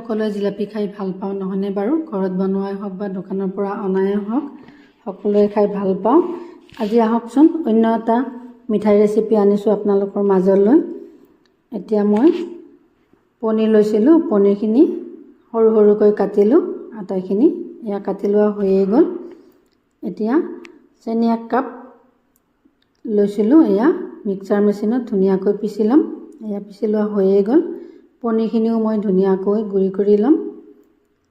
সকলোৱে জিলাপি খাই ভাল পাওঁ নহয়নে বাৰু? ঘৰত বনোৱাই হওক বা দোকানৰ পৰা অনাই হওক, সকলোৱে খাই ভাল পাওঁ। আজি আহকচোন অন্য এটা মিঠাই ৰেচিপি আনিছোঁ আপোনালোকৰ মাজলৈ। এতিয়া মই পনীৰ লৈছিলোঁ, পনীৰখিনি সৰু সৰুকৈ কাটিলোঁ, আটাইখিনি এয়া কাটি লোৱা হৈয়ে গ'ল। এতিয়া চেনি 1 কাপ লৈছিলোঁ, এয়া মিক্সাৰ মেচিনত ধুনীয়াকৈ পিচি ল'ম। এয়া পিচি লোৱা হৈয়ে গ'ল। পনীৰখিনিও মই ধুনীয়াকৈ গুড়ি কৰি ল'ম।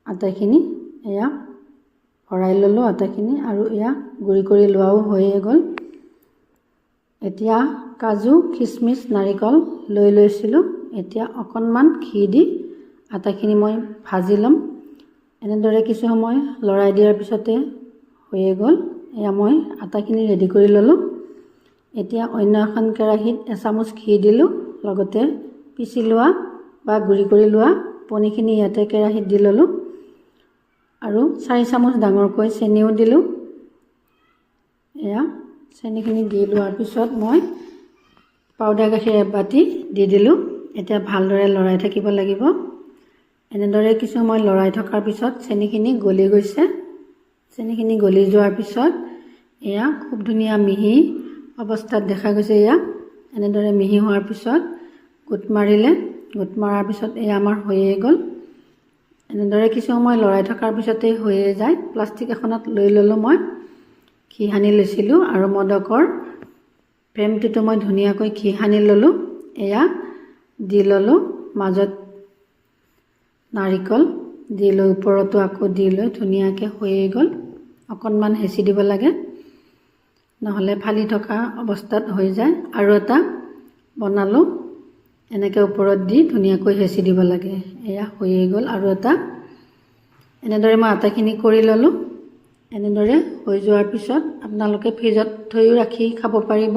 আটাইখিনি এয়া ভৰাই ল'লোঁ আটাইখিনি, আৰু এয়া গুড়ি কৰি লোৱাও হৈয়ে গ'ল। এতিয়া কাজু, খিচমিচ, নাৰিকল লৈ লৈছিলোঁ। এতিয়া অকণমান ঘি দি আটাইখিনি মই ভাজি ল'ম। এনেদৰে কিছু সময় লৰাই দিয়াৰ পিছতে হৈয়ে গ'ল। এয়া মই আটাখিনি ৰেডি কৰি ল'লোঁ। এতিয়া অন্য এখন কেৰাহীত এচামুচ ঘি দিলোঁ, লগতে পিচি লোৱা বা গুড়ি কৰি লোৱা পনীৰখিনি ইয়াতে কেৰাহীত দি ল'লোঁ, আৰু 4 চামুচ ডাঙৰকৈ চেনিও দিলোঁ। এয়া চেনিখিনি দি লোৱাৰ পিছত মই পাউডাৰ গাখীৰ এবাটি দি দিলোঁ। এতিয়া ভালদৰে লৰাই থাকিব লাগিব। এনেদৰে কিছু সময় লৰাই থকাৰ পিছত চেনিখিনি গলি গৈছে। চেনিখিনি গলি যোৱাৰ পিছত এয়া খুব ধুনীয়া মিহি অৱস্থাত দেখা গৈছে। এয়া এনেদৰে মিহি হোৱাৰ পিছত গোট মাৰিলে, গোট মৰাৰ পিছত এয়া আমাৰ হৈয়ে গ'ল। এনেদৰে কিছু সময় লৰাই থকাৰ পিছতেই হৈয়ে যায়। প্লাষ্টিক এখনত লৈ ল'লোঁ, মই ঘি সানি লৈছিলোঁ, আৰু মদকৰ ফ্ৰেমটোতো মই ধুনীয়াকৈ ঘি সানি ল'লোঁ। এয়া দি ল'লোঁ, মাজত নাৰিকল দি লৈ ওপৰতো আকৌ দি লৈ ধুনীয়াকৈ হৈয়ে গ'ল। অকণমান হেঁচি দিব লাগে, নহ'লে ফালি থকা অৱস্থাত হৈ যায়। আৰু এটা বনালোঁ, এনেকৈ ওপৰত দি ধুনীয়াকৈ হেঁচি দিব লাগে। এয়া হৈয়ে গ'ল আৰু এটা। এনেদৰে মই আটাখিনি কৰি ল'লোঁ। এনেদৰে হৈ যোৱাৰ পিছত আপোনালোকে ফ্ৰিজত থৈও ৰাখি খাব পাৰিব,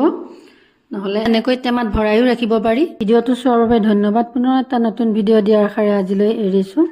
নহ'লে এনেকৈ টেমাত ভৰাইও ৰাখিব পাৰি। ভিডিঅ'টো চোৱাৰ বাবে ধন্যবাদ। পুনৰ এটা নতুন ভিডিঅ' দিয়াৰ আশাৰে আজিলৈ এৰিছোঁ।